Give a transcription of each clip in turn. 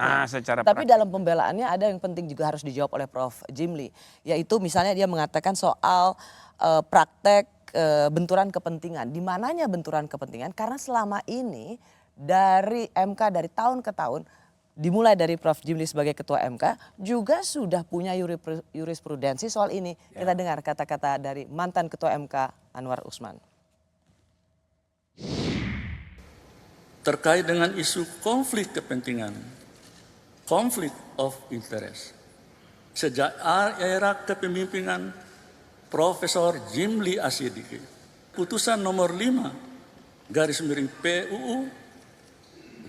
Secara Tapi praktik. dalam pembelaannya ada yang penting juga harus dijawab oleh Prof. Jimli, yaitu misalnya dia mengatakan soal praktek benturan kepentingan. Di mananya benturan kepentingan? Karena selama ini dari MK dari tahun ke tahun, dimulai dari Prof. Jimli sebagai Ketua MK juga sudah punya jurisprudensi soal ini. Kita dengar kata-kata dari mantan Ketua MK Anwar Usman. Terkait dengan isu konflik kepentingan, konflik of interest. Sejak era kepemimpinan Profesor Jimli Asyidiki, putusan nomor 5 garis miring PUU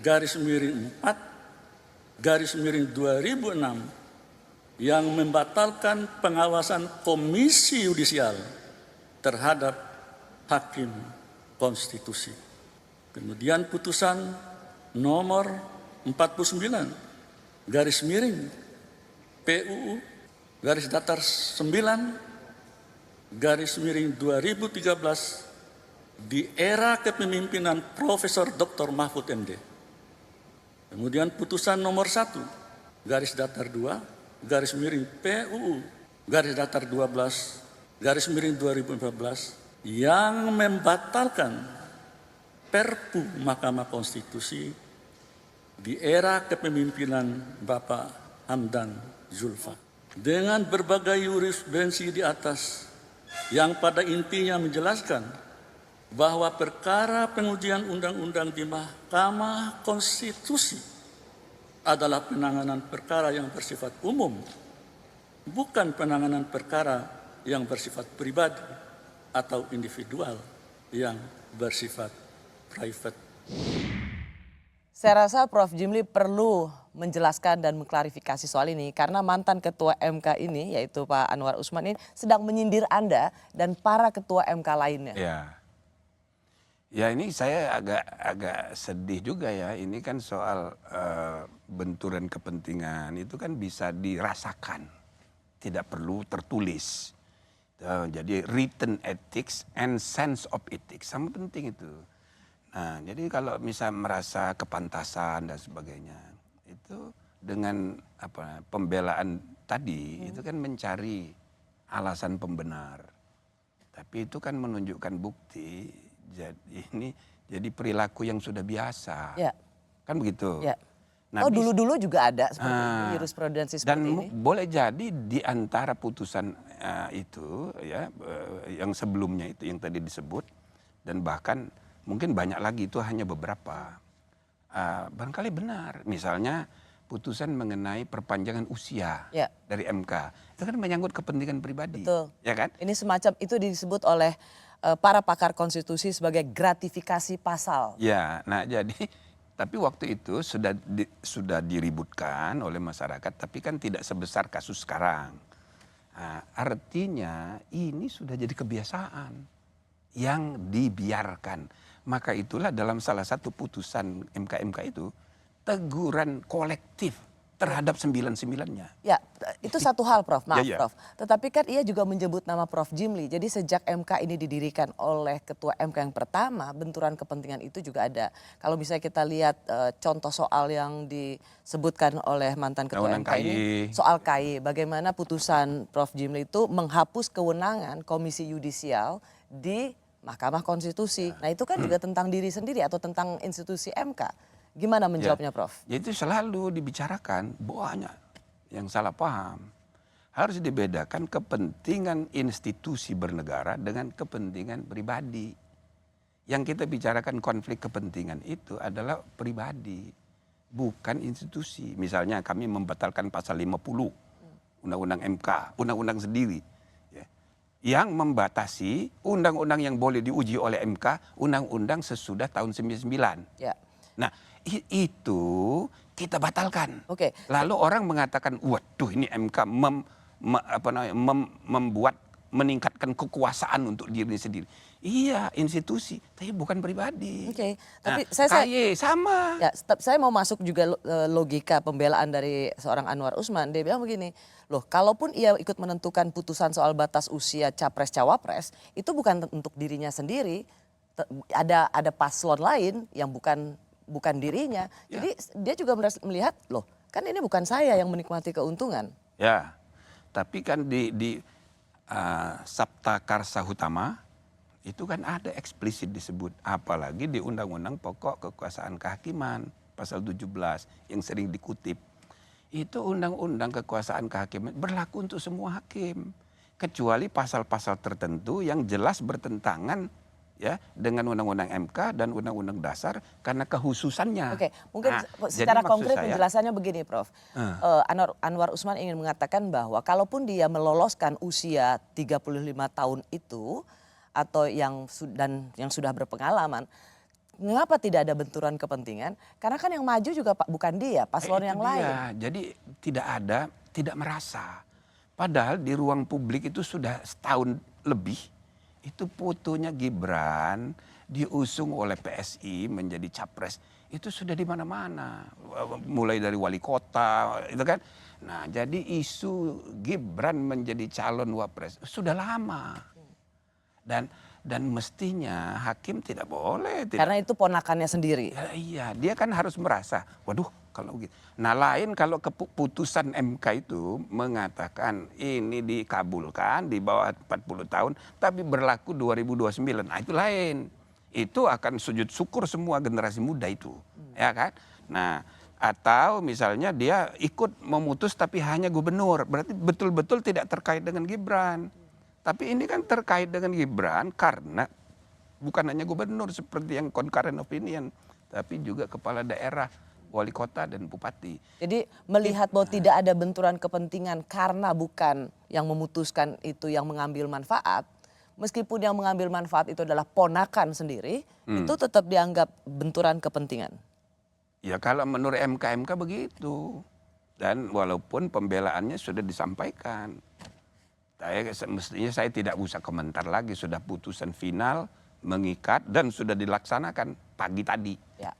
garis miring 4 garis miring 2006 yang membatalkan pengawasan Komisi Yudisial terhadap hakim konstitusi. Kemudian putusan nomor 49 garis miring PUU garis datar 9 garis miring 2013 di era kepemimpinan Profesor Dr. Mahfud MD. Kemudian putusan nomor 1 garis datar 2 garis miring PUU garis datar 12 garis miring 2014 yang membatalkan Perpu Mahkamah Konstitusi di era kepemimpinan Bapak Hamdan Zulfa. Dengan berbagai jurisprudensi di atas yang pada intinya menjelaskan bahwa perkara pengujian undang-undang di Mahkamah Konstitusi adalah penanganan perkara yang bersifat umum, bukan penanganan perkara yang bersifat pribadi atau individual yang bersifat private. Saya rasa Prof. Jimli perlu menjelaskan dan mengklarifikasi soal ini karena mantan Ketua MK ini yaitu Pak Anwar Usman ini sedang menyindir Anda dan para Ketua MK lainnya. Ya ini saya agak sedih juga ya. Ini kan soal benturan kepentingan itu kan bisa dirasakan, tidak perlu tertulis. Jadi written ethics and sense of ethics sama penting itu. Nah, jadi kalau misal merasa kepantasan dan sebagainya, itu dengan pembelaan tadi itu kan mencari alasan pembenar. Tapi itu kan menunjukkan bukti jadi perilaku yang sudah biasa. Ya. Kan begitu. Ya. Nah, dulu juga ada seperti itu, jurisprudensi seperti ini. Dan boleh jadi di antara putusan itu ya yang sebelumnya itu yang tadi disebut dan bahkan mungkin banyak lagi itu hanya beberapa. Barangkali benar. Misalnya putusan mengenai perpanjangan usia dari MK. Itu kan menyangkut kepentingan pribadi. Betul. Ya kan? Ini semacam itu disebut oleh para pakar konstitusi sebagai gratifikasi pasal. Ya, nah jadi tapi waktu itu sudah diributkan oleh masyarakat tapi kan tidak sebesar kasus sekarang. Artinya ini sudah jadi kebiasaan yang dibiarkan. Maka itulah dalam salah satu putusan MK itu teguran kolektif terhadap 9-9-nya. Ya, itu satu hal Prof, maaf Ya. Prof. Tetapi kan ia juga menyebut nama Prof Jimli. Jadi sejak MK ini didirikan oleh Ketua MK yang pertama, benturan kepentingan itu juga ada. Kalau misalnya kita lihat contoh soal yang disebutkan oleh mantan Ketua MK ini, soal KY, bagaimana putusan Prof Jimli itu menghapus kewenangan Komisi Yudisial di Mahkamah Konstitusi. Nah itu kan juga tentang diri sendiri atau tentang institusi MK. Gimana menjawabnya Prof? Ya itu selalu dibicarakan, banyak yang salah paham. Harus dibedakan kepentingan institusi bernegara dengan kepentingan pribadi. Yang kita bicarakan konflik kepentingan itu adalah pribadi, bukan institusi. Misalnya kami membatalkan pasal 50 Undang-Undang MK, undang-undang sendiri. Yang membatasi undang-undang yang boleh diuji oleh MK, undang-undang sesudah tahun 99. Ya. Nah itu kita batalkan. Oke. Lalu orang mengatakan, waduh ini MK membuat meningkatkan kekuasaan untuk diri sendiri. Iya institusi, tapi bukan pribadi. Oke. Nah, Tapi saya sama. Ya, saya mau masuk juga logika pembelaan dari seorang Anwar Usman. Dia bilang begini, loh kalaupun ia ikut menentukan putusan soal batas usia capres-cawapres, itu bukan untuk dirinya sendiri. Ada paslon lain yang bukan dirinya. Jadi dia juga melihat, loh Kan ini bukan saya yang menikmati keuntungan. Ya, tapi kan di Sabta Karsa Hutama itu kan ada eksplisit disebut, apalagi di Undang-Undang Pokok Kekuasaan Kehakiman pasal 17 yang sering dikutip. Itu undang-undang kekuasaan kehakiman berlaku untuk semua hakim, kecuali pasal-pasal tertentu yang jelas bertentangan ya dengan Undang-Undang MK dan Undang-Undang Dasar karena kekhususannya. Oke, mungkin Nah, secara jadi maksud konkret saya, penjelasannya begini, Prof. Anwar Usman ingin mengatakan bahwa kalaupun dia meloloskan usia 35 tahun itu atau yang sudah berpengalaman, mengapa tidak ada benturan kepentingan? Karena kan yang maju juga bukan dia, paslon yang lain. Jadi tidak merasa. Padahal di ruang publik itu sudah setahun lebih, itu fotonya Gibran diusung oleh PSI menjadi capres. Itu sudah di mana-mana. Mulai dari wali kota, itu kan. Nah, jadi isu Gibran menjadi calon wapres sudah lama. Dan mestinya hakim tidak boleh. Karena itu ponakannya sendiri. Ya, iya, dia kan harus merasa, waduh kalau gitu. Nah lain kalau keputusan MK itu mengatakan ini dikabulkan di bawah 40 tahun, tapi berlaku 2029, nah itu lain. Itu akan sujud syukur semua generasi muda itu, ya kan. Nah atau misalnya dia ikut memutus tapi hanya gubernur, berarti betul-betul tidak terkait dengan Gibran. Tapi ini kan terkait dengan Gibran karena bukan hanya gubernur seperti yang concurrent opinion, tapi juga kepala daerah, wali kota dan bupati. Jadi melihat bahwa tidak ada benturan kepentingan karena bukan yang memutuskan itu yang mengambil manfaat, meskipun yang mengambil manfaat itu adalah ponakan sendiri, itu tetap dianggap benturan kepentingan. Ya kalau menurut MK begitu. Dan walaupun pembelaannya sudah disampaikan. Mestinya saya tidak usah komentar lagi, sudah putusan final, mengikat dan sudah dilaksanakan pagi tadi. Ya.